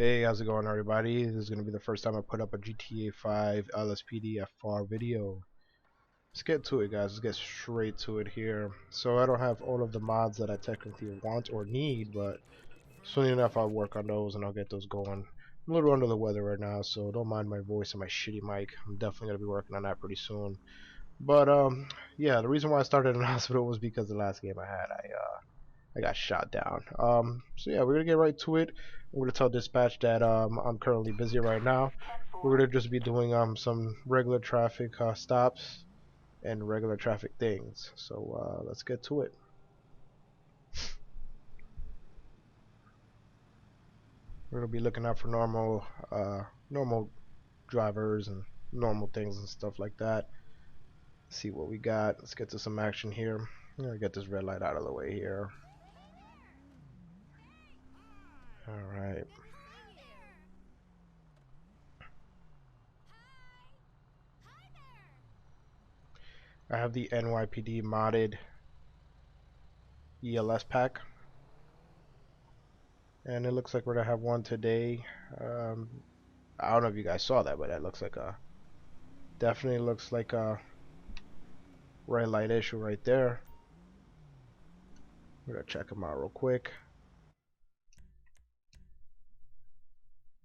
Hey, how's it going, everybody? This is going to be the first time I put up a GTA 5 LSPDFR video. Let's get to it, guys. Let's get straight to it here. So I don't have all of the mods that I technically want or need, but soon enough I'll work on those and I'll get those going. I'm a little under the weather right now, so don't mind my voice and my shitty mic. I'm definitely going to be working on that pretty soon. But yeah, the reason why I started in the hospital was because the last game I had, I got shot down. So yeah, we're gonna get right to it. We're gonna tell dispatch that I'm currently busy right now. We're gonna just be doing some regular traffic stops and regular traffic things. So let's get to it. We're gonna be looking out for normal drivers and normal things and stuff like that. Let's see what we got. Let's get to some action here. I'm gonna get this red light out of the way here. Alright. I have the NYPD modded ELS pack. And it looks like we're gonna have one today. I don't know if you guys saw that, but that looks like definitely looks like a red light issue right there. We're gonna check them out real quick.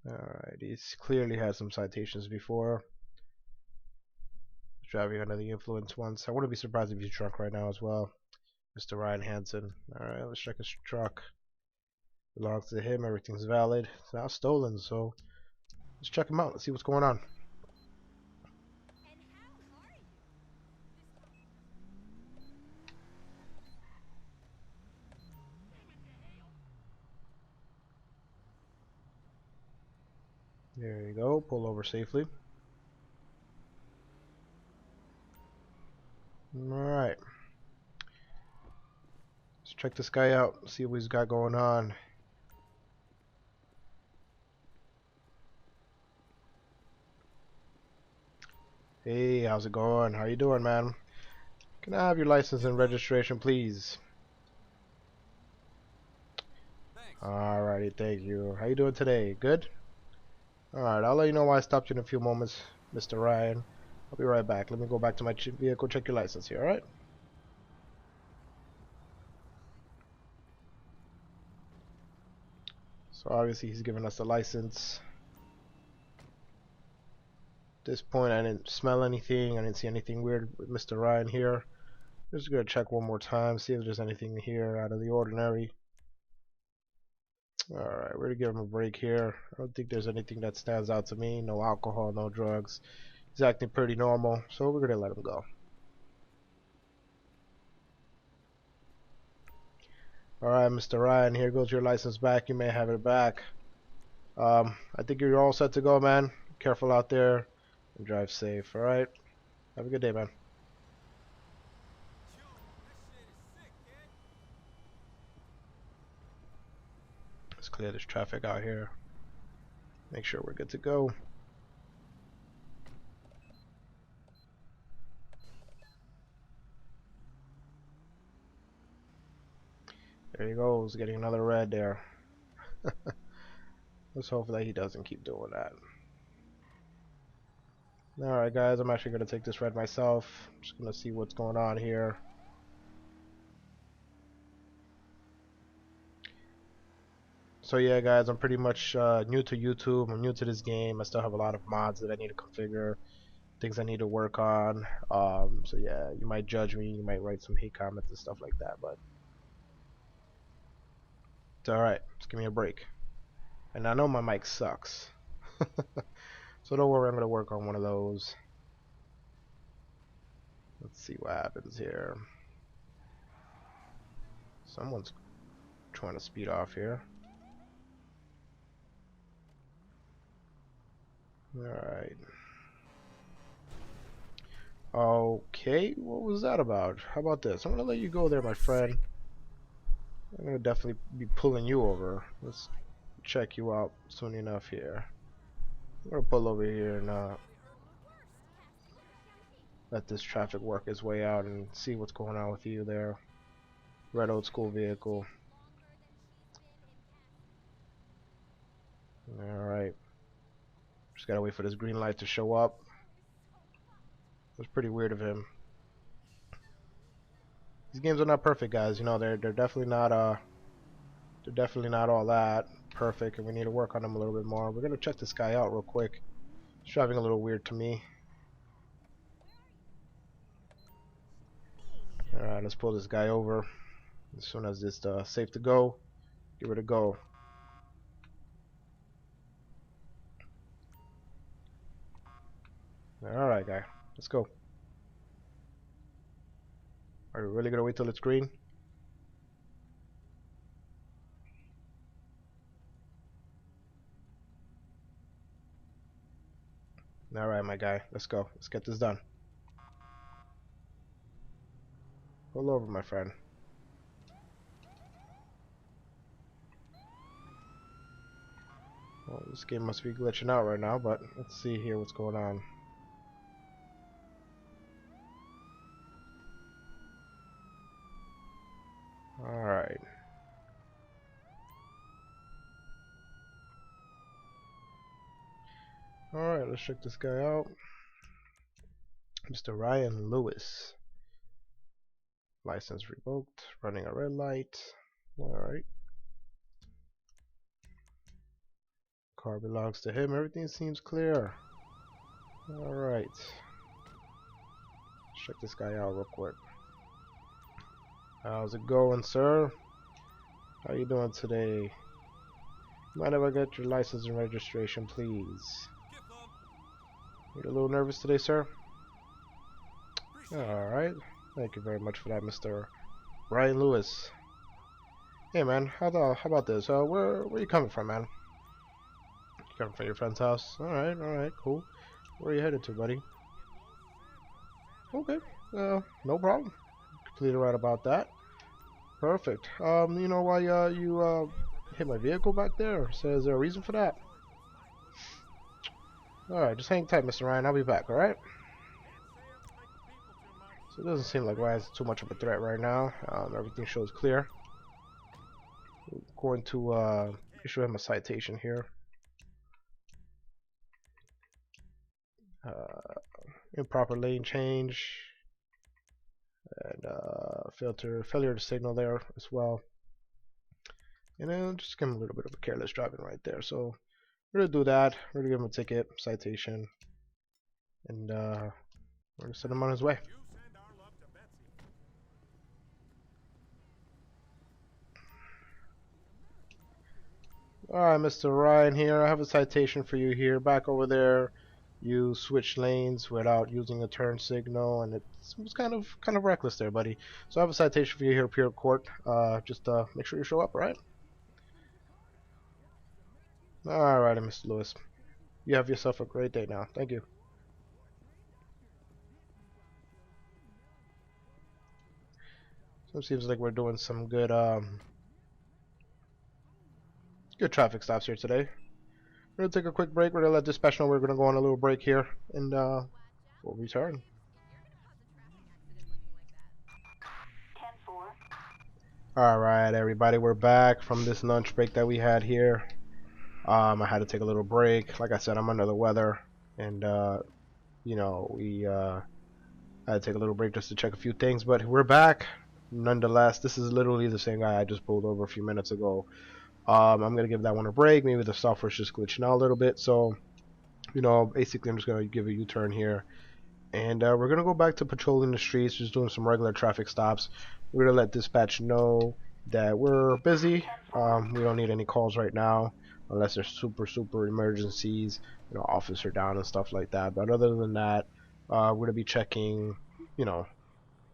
Alright, he's clearly had some citations before. Driving under the influence once. I wouldn't be surprised if he's drunk right now as well. Mr. Ryan Hansen. Alright, let's check his truck. Belongs to him, everything's valid. It's not stolen, so let's check him out. Let's see what's going on. There you go, pull over safely. Alright. Let's check this guy out, see what he's got going on. Hey, how's it going? How you doing, man? Can I have your license and registration, please? Alrighty, thank you. How you doing today? Good? Alright, I'll let you know why I stopped you in a few moments, Mr. Ryan. I'll be right back. Let me go back to my vehicle, check your license here, alright? So obviously he's giving us a license. At this point I didn't smell anything, I didn't see anything weird with Mr. Ryan here. Just gonna check one more time, see if there's anything here out of the ordinary. Alright, we're gonna give him a break here. I don't think there's anything that stands out to me. No alcohol, no drugs. He's acting pretty normal, so we're gonna let him go. Alright, Mr. Ryan, here goes your license back. You may have it back. I think you're all set to go, man. Careful out there and drive safe, alright? Have a good day, man. Let's clear this traffic out here. Make sure we're good to go. There he goes, getting another red there. Let's hope that he doesn't keep doing that. Alright guys, I'm actually going to take this red myself. I'm just going to see what's going on here. So yeah guys, I'm pretty much new to YouTube. I'm new to this game. I still have a lot of mods that I need to configure. Things I need to work on. So yeah, you might judge me. You might write some hate comments and stuff like that. But it's alright. Just give me a break. And I know my mic sucks. So don't worry, I'm going to work on one of those. Let's see what happens here. Someone's trying to speed off here. Alright. Okay, what was that about? How about this? I'm gonna let you go there, my friend. I'm gonna definitely be pulling you over. Let's check you out soon enough here. I'm gonna pull over here and let this traffic work its way out and see what's going on with you there. Red old school vehicle. Alright. Just gotta wait for this green light to show up. It was pretty weird of him. These games are not perfect, guys. You know, they're definitely not all that perfect, and we need to work on them a little bit more. We're gonna check this guy out real quick. It's driving a little weird to me. Alright, let's pull this guy over. As soon as it's safe to go, give it a go. Alright, guy. Let's go. Are you really gonna wait till it's green? Alright, my guy. Let's go. Let's get this done. Pull over, my friend. Well, this game must be glitching out right now, but let's see here what's going on. Alright. Alright, let's check this guy out. Mr. Ryan Lewis. License revoked. Running a red light. Alright. Car belongs to him. Everything seems clear. Alright. Check this guy out real quick. How's it going, sir? How you doing today? Mind if I get your license and registration, please? You a little nervous today, sir? Alright. Thank you very much for that, Mr. Ryan Lewis. Hey, man. How about this? Where you coming from, man? You coming from your friend's house? Alright, cool. Where are you headed to, buddy? Okay. No problem. Completely right about that. Perfect. You know why you hit my vehicle back there? So is there a reason for that? Alright, just hang tight, Mr. Ryan. I'll be back, alright? So it doesn't seem like Ryan's too much of a threat right now. Everything shows clear. We're going to issue him a citation here. Improper lane change. And failure to signal there as well. And then just give him a little bit of a careless driving right there. So we're gonna do that. We're gonna give him a ticket, citation, and we're gonna send him on his way. Alright, Mr. Ryan here. I have a citation for you here. Back over there, you switched lanes without using a turn signal, and it was kind of reckless there, buddy. So I have a citation for you here, Pure Court. Just make sure you show up, alright? Alright, Mr. Lewis. You have yourself a great day now. Thank you. So it seems like we're doing some good good traffic stops here today. We're gonna take a quick break. We're gonna let dispatch know we're gonna go on a little break here, and we'll return. Alright, everybody, we're back from this lunch break that we had here. I had to take a little break. Like I said, I'm under the weather, and you know, we had to take a little break just to check a few things, but we're back nonetheless. This is literally the same guy I just pulled over a few minutes ago. I'm gonna give that one a break. Maybe the software's just glitching out a little bit, so you know, basically I'm just gonna give a U-turn here, and we're gonna go back to patrolling the streets, just doing some regular traffic stops. We're gonna let dispatch know that we're busy. We don't need any calls right now unless there's super emergencies, you know, officer down and stuff like that. But other than that, we're gonna be checking, you know,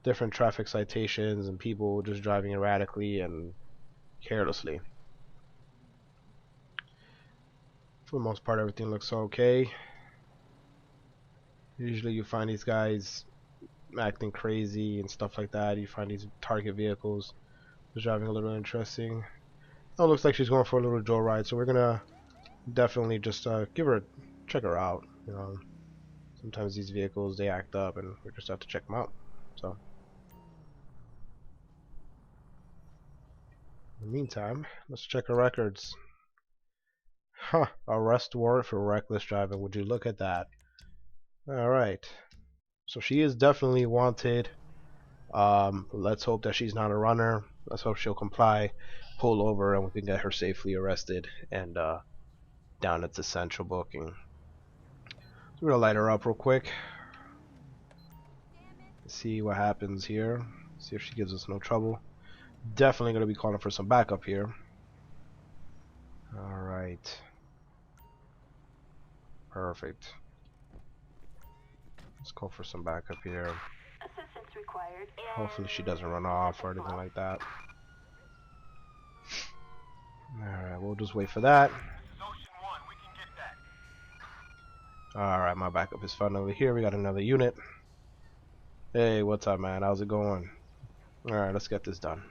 different traffic citations and people just driving erratically and carelessly. For the most part, everything looks okay. Usually you find these guys acting crazy and stuff like that. You find these target vehicles just driving a little interesting. Oh, it looks like she's going for a little joyride, so we're gonna definitely just check her out. You know, sometimes these vehicles, they act up, and we just have to check them out. So in the meantime, let's check our records. Huh, arrest warrant for reckless driving. Would you look at that? Alright. So she is definitely wanted. Let's hope that she's not a runner. Let's hope she'll comply, pull over, and we can get her safely arrested and down at the central booking. So we're gonna light her up real quick. See what happens here. See if she gives us no trouble. Definitely gonna be calling for some backup here. Alright. Perfect. Let's call for some backup here. Hopefully she doesn't run off or anything like that. Alright, we'll just wait for that. Alright, my backup is finally here. We got another unit. Hey, what's up, man? How's it going? Alright, let's get this done.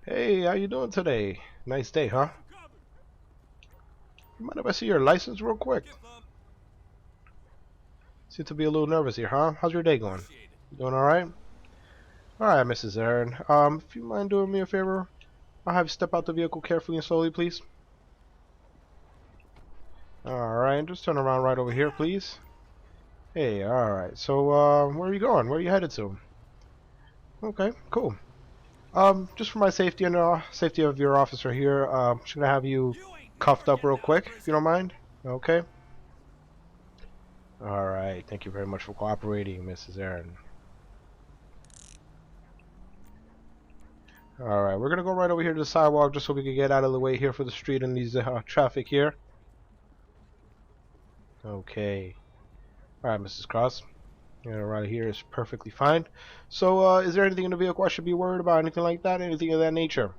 Hey, how you doing today? Nice day, huh? You mind if I see your license real quick? Seem to be a little nervous here, huh? How's your day going? You doing alright? Alright, Mrs. Aaron. If you mind doing me a favor, I'll have you step out the vehicle carefully and slowly, please. Alright, just turn around right over here, please. Hey, alright. So, where are you going? Where are you headed to? Okay, cool. Just for my safety and safety of your officer here, should I have you cuffed up real quick, if you don't mind? Okay. Alright, thank you very much for cooperating, Mrs. Aaron. Alright, we're gonna go right over here to the sidewalk just so we can get out of the way here for the street and these traffic here. Okay. Alright, Mrs. Cross. Yeah, right here is perfectly fine. So, is there anything in the vehicle I should be worried about? Anything like that? Anything of that nature?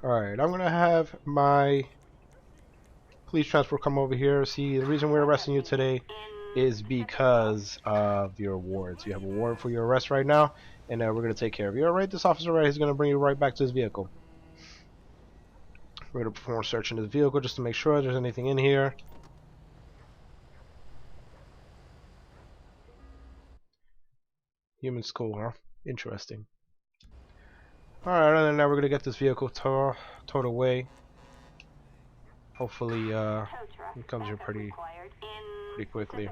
Alright, I'm gonna have my police transport come over here. See, the reason we're arresting you today is because of your warrants. You have a warrant for your arrest right now, and we're gonna take care of you. Alright, this officer right here is gonna bring you right back to his vehicle. We're gonna perform a search in his vehicle just to make sure there's anything in here. Human school, huh? Interesting. Alright, other than that, we're gonna get this vehicle towed away. Hopefully, it comes here pretty quickly.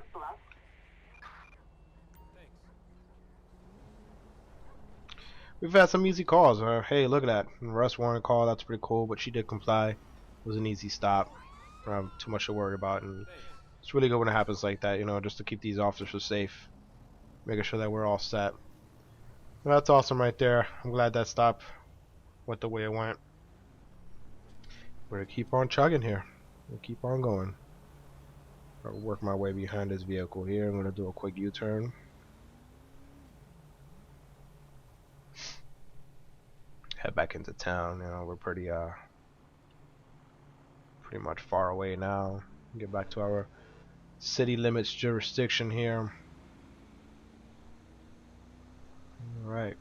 We've had some easy calls. Hey, look at that. Arrest warrant call, that's pretty cool, but she did comply. It was an easy stop. Too much to worry about, and it's really good when it happens like that, you know, just to keep these officers safe. Making sure that we're all set. Well, that's awesome right there. I'm glad that stop went the way it went. We're gonna keep on chugging here. We'll keep on going. I'll work my way behind this vehicle here. I'm gonna do a quick U-turn. Head back into town. You know, we're pretty much far away now. Get back to our city limits jurisdiction here. All right.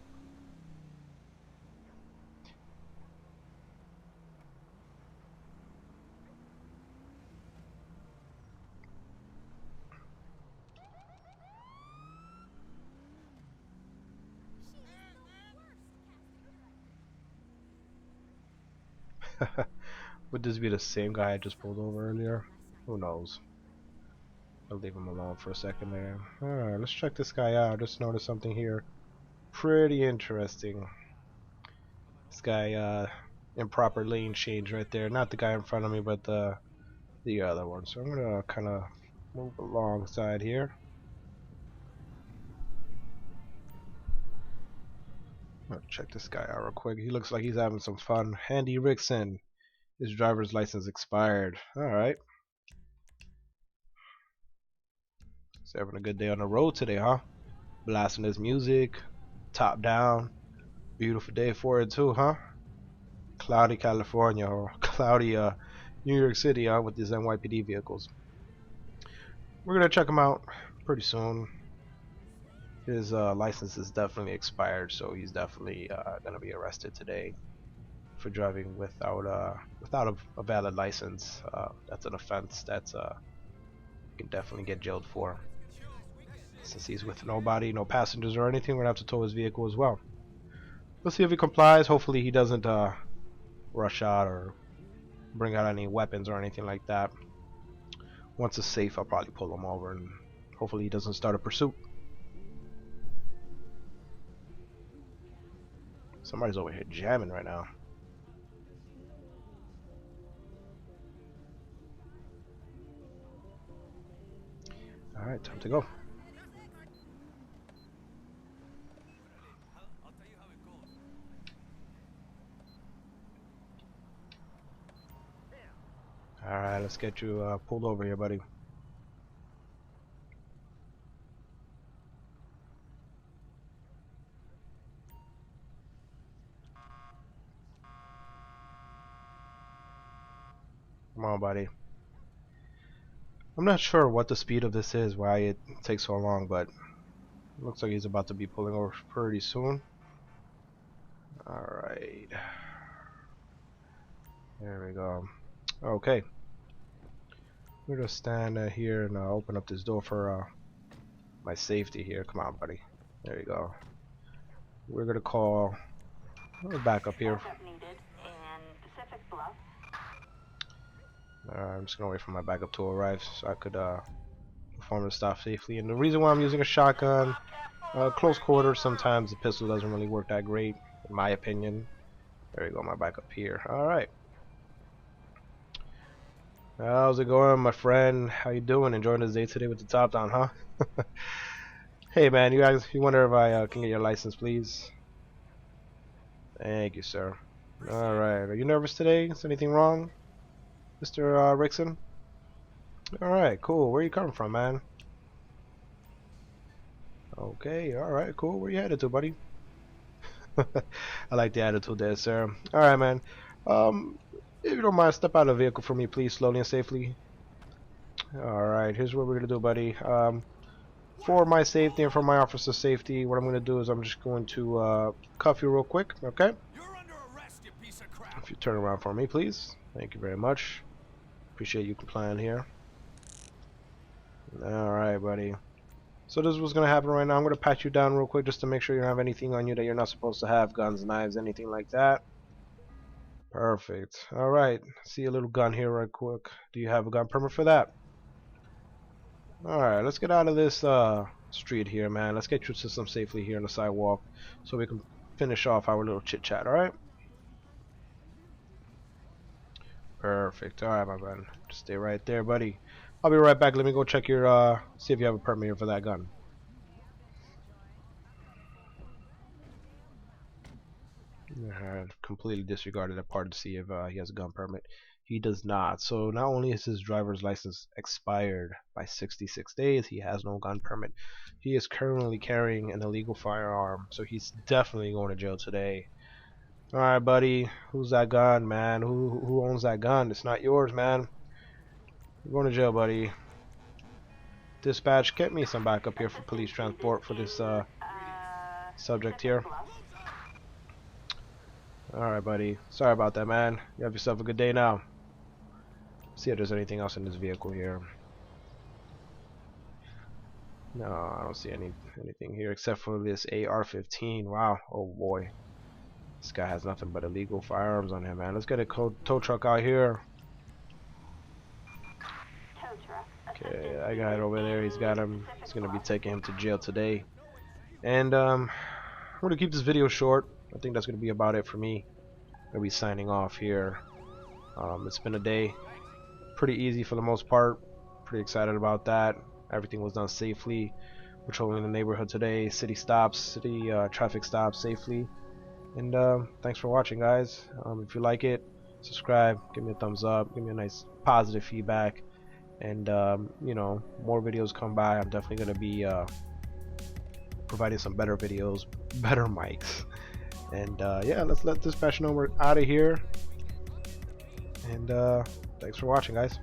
Would this be the same guy I just pulled over earlier? Who knows? I'll leave him alone for a second there. Alright, let's check this guy out. Just noticed something here pretty interesting. This guy, improper lane change right there. Not the guy in front of me, but the other one. So I'm gonna kind of move alongside here. I'll check this guy out real quick. He looks like he's having some fun. Andy Rickson. His driver's license expired. Alright. He's having a good day on the road today, huh? Blasting his music. Top down. Beautiful day for it too, huh? Cloudy California or cloudy New York City, huh? With these NYPD vehicles. We're gonna check him out pretty soon. His license is definitely expired, so he's definitely gonna be arrested today for driving without a valid license. That's an offense. That's you can definitely get jailed for. Since he's with nobody, no passengers or anything, we're gonna have to tow his vehicle as well. Let's see if he complies. Hopefully he doesn't rush out or bring out any weapons or anything like that. Once it's safe, I'll probably pull him over and hopefully he doesn't start a pursuit. Somebody's over here jamming right now. Alright, time to go. Alright, let's get you pulled over here, buddy. Come on, buddy. I'm not sure what the speed of this is, why it takes so long, but it looks like he's about to be pulling over pretty soon. Alright. There we go. Okay. We're gonna stand here and open up this door for my safety here. Come on, buddy. There you go. We're gonna call back up here. I'm just gonna wait for my backup to arrive so I could perform the stop safely. And the reason why I'm using a shotgun, close quarters, sometimes the pistol doesn't really work that great, in my opinion. There you go, my backup here. All right. How's it going, my friend? How you doing? Enjoying this day today with the top down, huh? Hey, man, you wonder if I can get your license, please? Thank you, sir. All right. Are you nervous today? Is anything wrong, Mr. Rickson? All right, cool. Where you coming from, man? Okay, all right, cool. Where you headed to, buddy? I like the attitude there, sir. All right, man. If you don't mind, step out of the vehicle for me, please, slowly and safely. Alright, here's what we're going to do, buddy. For my safety and for my officer's safety, what I'm going to do is I'm just going to cuff you real quick, okay? You're under arrest, you piece of crap. If you turn around for me, please. Thank you very much. Appreciate you complying here. Alright, buddy. So this is what's going to happen right now. I'm going to pat you down real quick just to make sure you don't have anything on you that you're not supposed to have. Guns, knives, anything like that. Perfect. Alright, see a little gun here right quick. Do you have a gun permit for that? Alright, let's get out of this street here, man. Let's get your system safely here on the sidewalk so we can finish off our little chit chat, alright? Perfect. Alright, my friend. Just stay right there, buddy. I'll be right back. Let me go check your see if you have a permit here for that gun. I completely disregarded that part to see if he has a gun permit. He does not. So not only is his driver's license expired by 66 days, he has no gun permit. He is currently carrying an illegal firearm, so he's definitely going to jail today. Alright, buddy. Who's that gun, man? Who owns that gun? It's not yours, man. You're going to jail, buddy. Dispatch, get me some backup here for police transport for this subject here. Alright, buddy. Sorry about that, man. You have yourself a good day now. See if there's anything else in this vehicle here. No, I don't see anything here except for this AR-15. Wow. Oh boy. This guy has nothing but illegal firearms on him, man. Let's get a tow truck out here. Okay, that guy over there, he's got him. He's gonna be taking him to jail today. And I'm gonna keep this video short. I think that's gonna be about it for me. I'll be signing off here. It's been a day, pretty easy for the most part. Pretty excited about that. Everything was done safely. Patrolling the neighborhood today, city traffic stops safely. And thanks for watching, guys. If you like it, subscribe, give me a thumbs up, give me a nice positive feedback. And you know, more videos come by. I'm definitely gonna be providing some better videos, better mics. And yeah, let's let Dispatch know we're out of here. And thanks for watching, guys.